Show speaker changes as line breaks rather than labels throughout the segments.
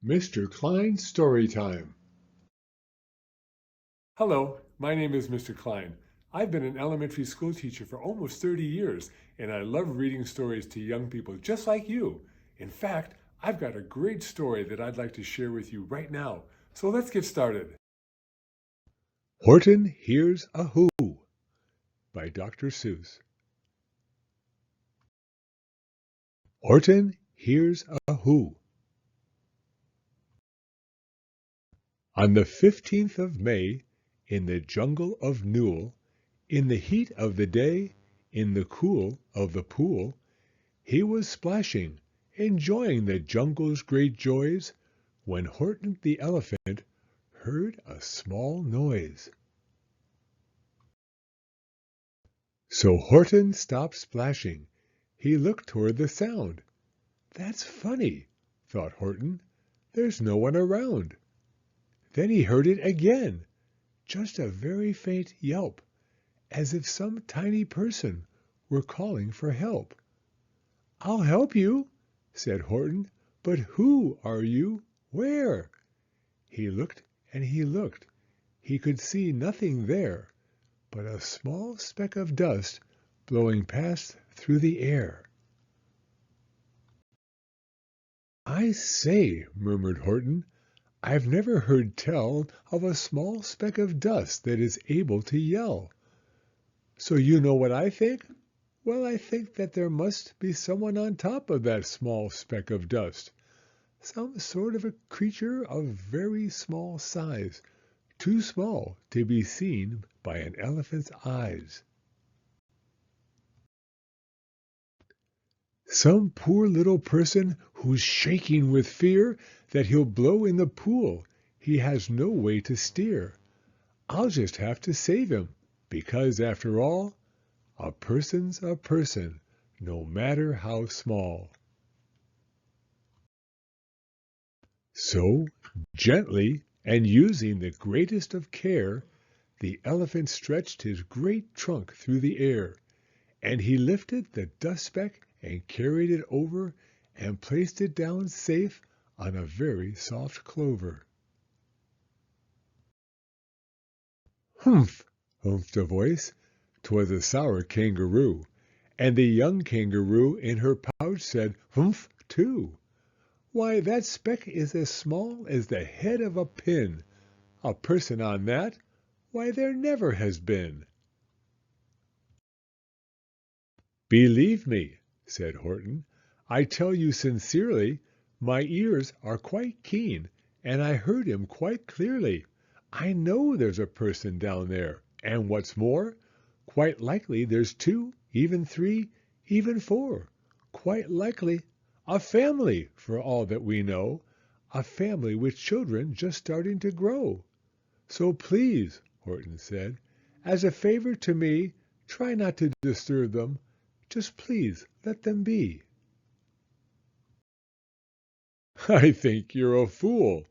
Mr. Klein's Story Time.
Hello, my name is Mr. Klein. I've been an elementary school teacher for almost 30 years, and I love reading stories to young people just like you. In fact, I've got a great story that I'd like to share with you right now. So let's get started.
Horton Hears a Who by Dr. Seuss. Horton Hears a Who. On the 15th of May, in the jungle of Newell, in the heat of the day, in the cool of the pool, he was splashing, enjoying the jungle's great joys, when Horton the elephant heard a small noise. So Horton stopped splashing. He looked toward the sound. "That's funny," thought Horton. "There's no one around." Then he heard it again, just a very faint yelp, as if some tiny person were calling for help. "I'll help you," said Horton, "but who are you? Where?" He looked and he looked. He could see nothing there but a small speck of dust blowing past through the air. "I say," murmured Horton, "I've never heard tell of a small speck of dust that is able to yell. So you know what I think? Well, I think that there must be someone on top of that small speck of dust, some sort of a creature of very small size, too small to be seen by an elephant's eyes. Some poor little person who's shaking with fear that he'll blow in the pool he has no way to steer. I'll just have to save him, because after all, a person's a person, no matter how small." So, gently and using the greatest of care, the elephant stretched his great trunk through the air, and he lifted the dust speck and carried it over and placed it down safe on a very soft clover. "Humph!" humphed a voice. 'Twas a sour kangaroo, and the young kangaroo in her pouch said "Humph!" too. "Why, that speck is as small as the head of a pin. A person on that? Why, there never has been." "Believe me," said Horton, "I tell you sincerely, my ears are quite keen, and I heard him quite clearly. I know there's a person down there, and what's more, quite likely there's two, even three, even four. Quite likely a family, for all that we know, a family with children just starting to grow. So please," Horton said, "as a favor to me, try not to disturb them. Just please let them be." "I think you're a fool,"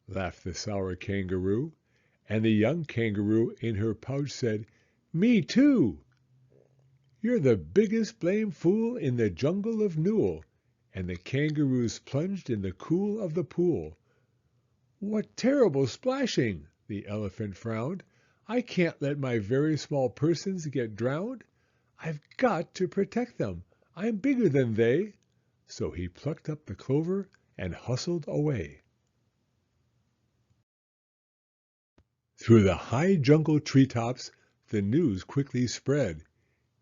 laughed the sour kangaroo, and the young kangaroo in her pouch said, "Me too." "You're the biggest blame fool in the jungle of Newell," and the kangaroos plunged in the cool of the pool. "What terrible splashing!" the elephant frowned. "I can't let my very small persons get drowned. I've got to protect them. I'm bigger than they." So he plucked up the clover and hustled away. Through the high jungle treetops the news quickly spread.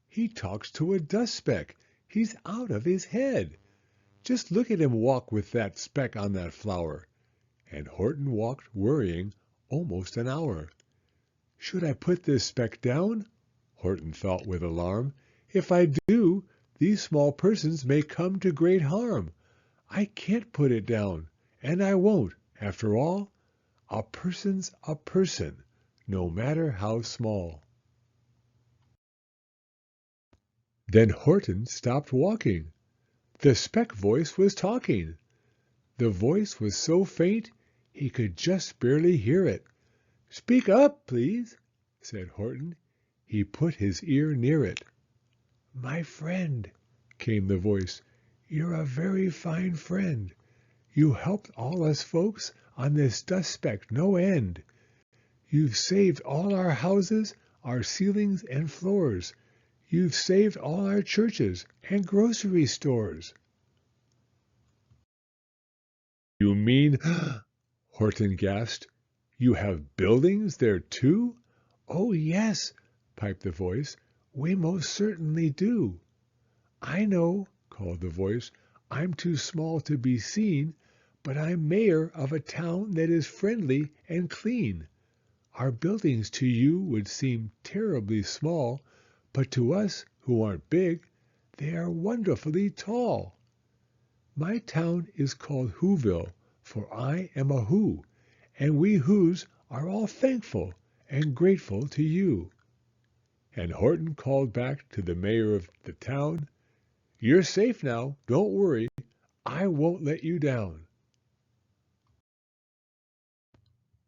"He talks to a dust speck. He's out of his head. Just look at him walk with that speck on that flower." And Horton walked worrying almost an hour. "Should I put this speck down?" Horton thought with alarm. "If I do, these small persons may come to great harm. I can't put it down, and I won't. After all, a person's a person, no matter how small." Then Horton stopped walking. The speck voice was talking. The voice was so faint he could just barely hear it. "Speak up, please," said Horton. He put his ear near it. "My friend," came the voice, "you're a very fine friend. You helped all us folks on this dust speck no end. You've saved all our houses, our ceilings and floors. You've saved all our churches and grocery stores. You mean, Horton gasped, you have buildings there too? Oh, yes, piped the voice, we most certainly do. I know, called the voice, I'm too small to be seen, but I'm mayor of a town that is friendly and clean. Our buildings to you would seem terribly small, but to us who aren't big, they are wonderfully tall. My town is called Whoville, for I am a Who, and we Whos are all thankful and grateful to you. And Horton called back to the mayor of the town, You're safe now, don't worry, I won't let you down.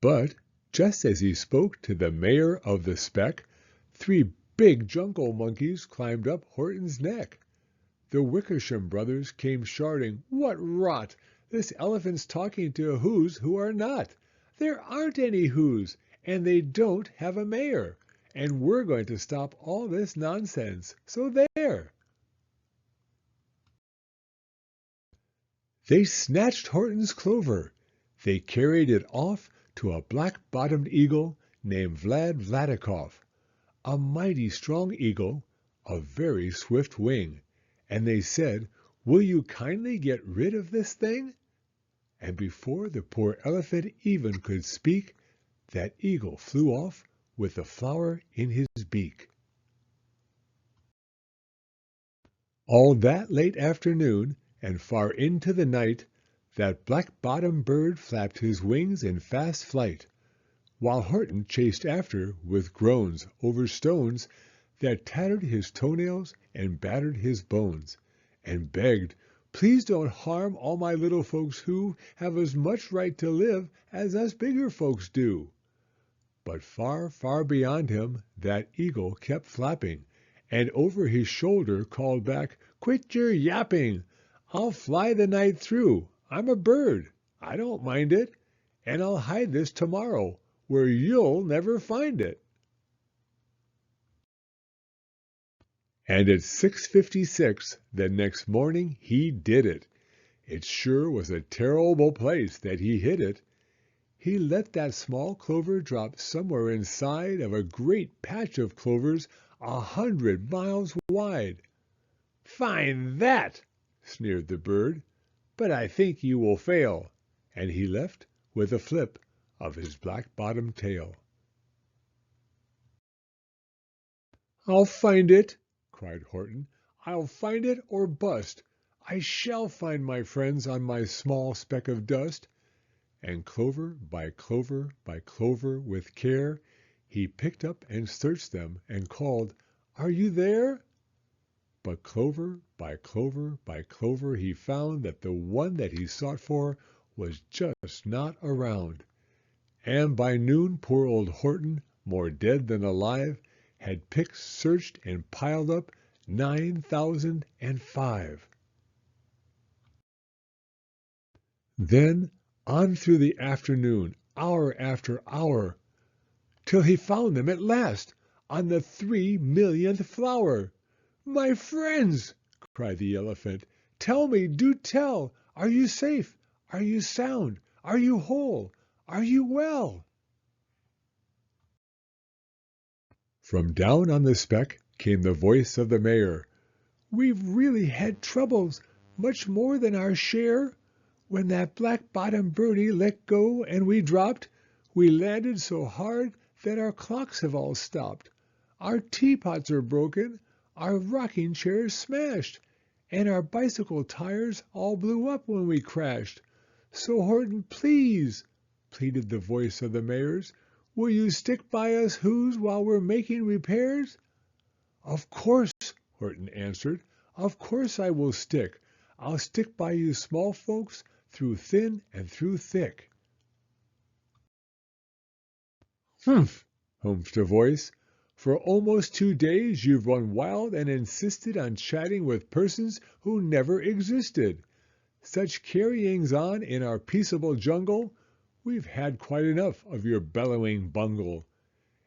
But just as he spoke to the mayor of the speck, 3 big jungle monkeys climbed up Horton's neck. The Wickersham brothers came shouting, What rot! This elephant's talking to Whos who are not. There aren't any Whos, and they don't have a mayor. And we're going to stop all this nonsense. So there! They snatched Horton's clover. They carried it off to a black-bottomed eagle named Vladikoff, a mighty strong eagle, a very swift wing. And they said, Will you kindly get rid of this thing? And before the poor elephant even could speak, that eagle flew off with the flower in his beak. All that late afternoon and far into the night, that black-bottomed bird flapped his wings in fast flight, while Horton chased after with groans over stones that tattered his toenails and battered his bones, and begged, Please don't harm all my little folks who have as much right to live as us bigger folks do. But far, far beyond him that eagle kept flapping, and over his shoulder called back, Quit your yapping! I'll fly the night through. I'm a bird. I don't mind it. And I'll hide this tomorrow, where you'll never find it. And at 6:56 the next morning he did it. It sure was a terrible place that he hid it. He let that small clover drop somewhere inside of a great patch of clovers 100 miles wide. Find that! Sneered the bird. But I think you will fail. And he left with a flip of his black-bottomed tail. I'll find it, cried Horton. I'll find it or bust. I shall find my friends on my small speck of dust. And clover by clover by clover with care, he picked up and searched them and called, Are you there? But clover by clover by clover he found that the one that he sought for was just not around. And by noon poor old Horton, more dead than alive, had picked, searched, and piled up 9,005. Then on through the afternoon, hour after hour, till he found them at last on the 3,000,000th flower. My friends, cried the elephant, tell me, do tell, are you safe? Are you sound? Are you whole? Are you well? From down on the speck came the voice of the mayor. We've really had troubles, much more than our share. When that black-bottomed birdie let go and we dropped, we landed so hard that our clocks have all stopped. Our teapots are broken, our rocking chairs smashed, and our bicycle tires all blew up when we crashed. So Horton, please, pleaded the voice of the mayor's, will you stick by us Whos while we're making repairs? Of course, Horton answered, of course I will stick. I'll stick by you small folks through thin and through thick. Humph, humphed a voice. For almost 2 days you've run wild and insisted on chatting with persons who never existed. Such carryings on in our peaceable jungle, we've had quite enough of your bellowing bungle.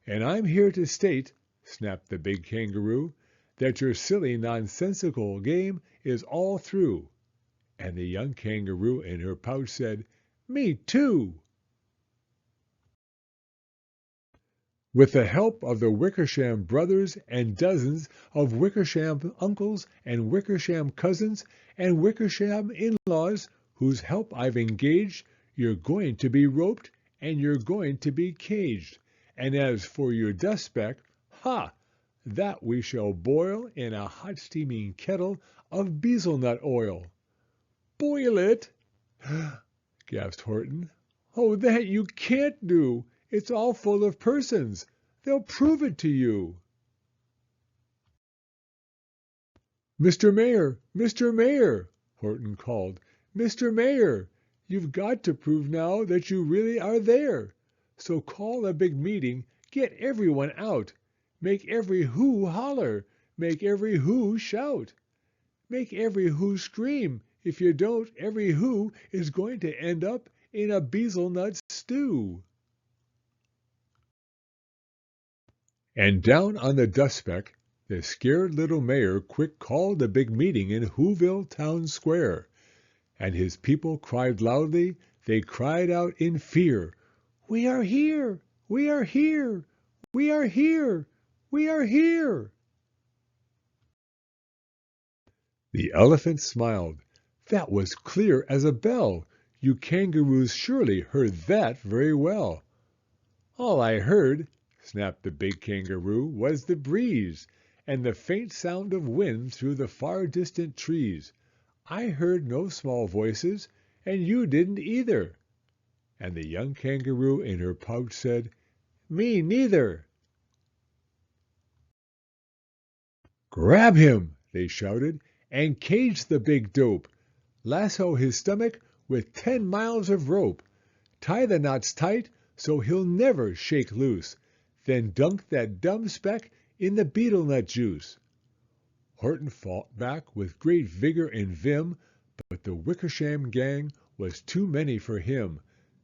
And I'm here to state, snapped the big kangaroo, that your silly nonsensical game is all through. And the young kangaroo in her pouch said, Me too! With the help of the Wickersham brothers and dozens of Wickersham uncles and Wickersham cousins and Wickersham in-laws, whose help I've engaged, you're going to be roped and you're going to be caged. And as for your dust speck, ha! That we shall boil in a hot steaming kettle of bezelnut oil. Boil it? Gasped Horton. Oh, that you can't do! It's all full of persons. They'll prove it to you. Mr. Mayor, Mr. Mayor, Horton called. Mr. Mayor, you've got to prove now that you really are there. So call a big meeting, get everyone out. Make every who holler, make every who shout. Make every who scream. If you don't, every who is going to end up in a bezelnut stew. And down on the dust speck, the scared little mayor quick called a big meeting in Whoville Town Square. And his people cried loudly, they cried out in fear, We are here! We are here! We are here! We are here! The elephant smiled. That was clear as a bell. You kangaroos surely heard that very well. All I heard, snapped the big kangaroo, was the breeze, and the faint sound of wind through the far distant trees. I heard no small voices, and you didn't either. And the young kangaroo in her pouch said, Me neither. Grab him, they shouted, and cage the big dope. Lasso his stomach with 10 miles of rope. Tie the knots tight so he'll never shake loose. Then dunk that dumb speck in the betel-nut juice. Horton fought back with great vigor and vim, but the Wickersham gang was too many for him.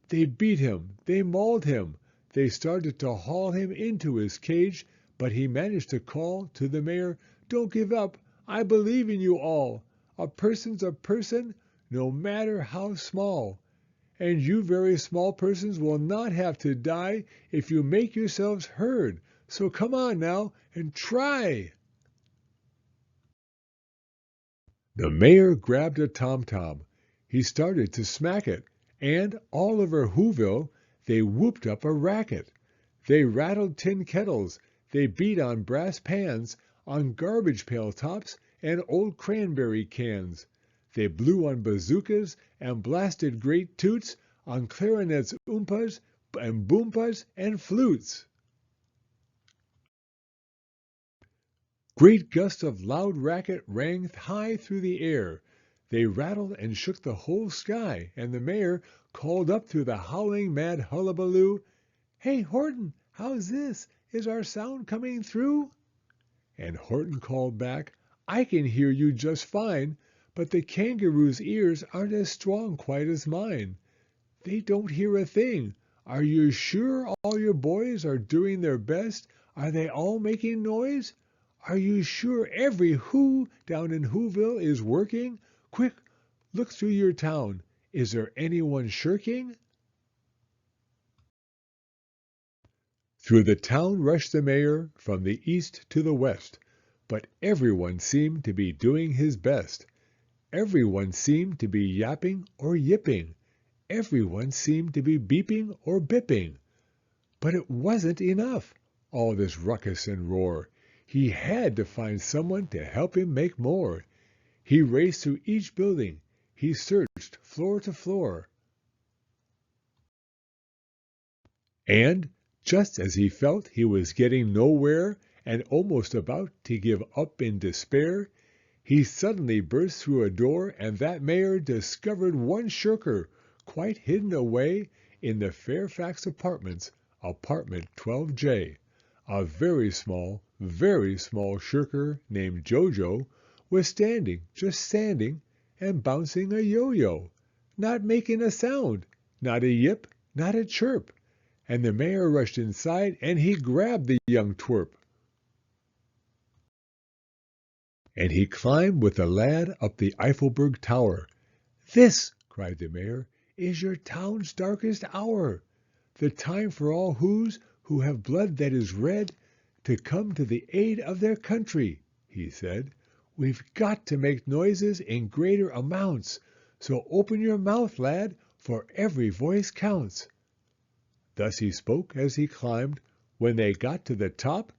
They beat him, they mauled him, they started to haul him into his cage, but he managed to call to the mayor, Don't give up, I believe in you all. A person's a person, no matter how small. And you very small persons will not have to die if you make yourselves heard. So come on now and try. The mayor grabbed a tom-tom. He started to smack it, and all over Whoville they whooped up a racket. They rattled tin kettles, they beat on brass pans, on garbage pail tops and old cranberry cans. They blew on bazookas and blasted great toots on clarinets, oompas, and boompas and flutes. Great gusts of loud racket rang high through the air. They rattled and shook the whole sky, and the mayor called up through the howling mad hullabaloo, Hey, Horton, how's this? Is our sound coming through? And Horton called back, I can hear you just fine, but the kangaroo's ears aren't as strong quite as mine. They don't hear a thing. Are you sure all your boys are doing their best? Are they all making noise? Are you sure every who down in Whoville is working? Quick, look through your town. Is there anyone shirking? Through the town rushed the mayor from the east to the west, but everyone seemed to be doing his best. Everyone seemed to be yapping or yipping. Everyone seemed to be beeping or bipping. But it wasn't enough, all this ruckus and roar. He had to find someone to help him make more. He raced through each building. He searched floor to floor. And just as he felt he was getting nowhere and almost about to give up in despair, he suddenly burst through a door, and that mayor discovered one shirker quite hidden away in the Fairfax Apartments, apartment 12J. A very small shirker named Jojo was standing, just standing, and bouncing a yo-yo, not making a sound, not a yip, not a chirp. And the mayor rushed inside and he grabbed the young twerp. And he climbed with the lad up the Eiffelberg Tower. "This," cried the mayor, "is your town's darkest hour, the time for all who have blood that is red to come to the aid of their country," he said. "We've got to make noises in greater amounts, so open your mouth, lad, for every voice counts." Thus he spoke as he climbed. When they got to the top,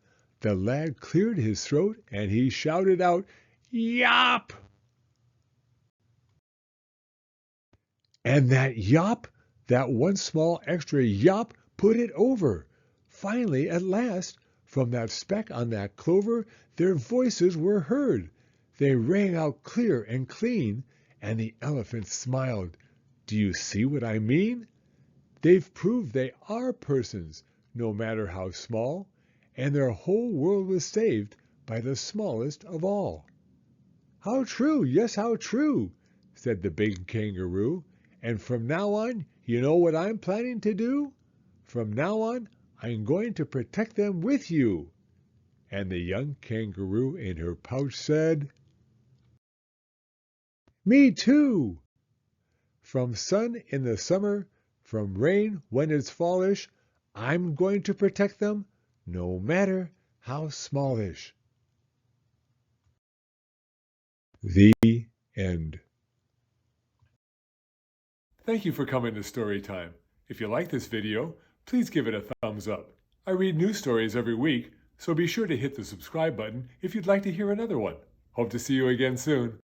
the lad cleared his throat and he shouted out, "Yop!" And that yop, that one small extra yop, put it over. Finally, at last, from that speck on that clover, their voices were heard. They rang out clear and clean, and the elephant smiled. "Do you see what I mean? They've proved they are persons, no matter how small, and their whole world was saved by the smallest of all." "How true, yes, how true," said the big kangaroo. "And from now on, you know what I'm planning to do? From now on, I'm going to protect them with you." And the young kangaroo in her pouch said, "Me too. From sun in the summer, from rain when it's fallish, I'm going to protect them, no matter how smallish." The end.
Thank you for coming to Storytime. If you like this video, please give it a thumbs up. I read new stories every week, so be sure to hit the subscribe button if you'd like to hear another one. Hope to see you again soon.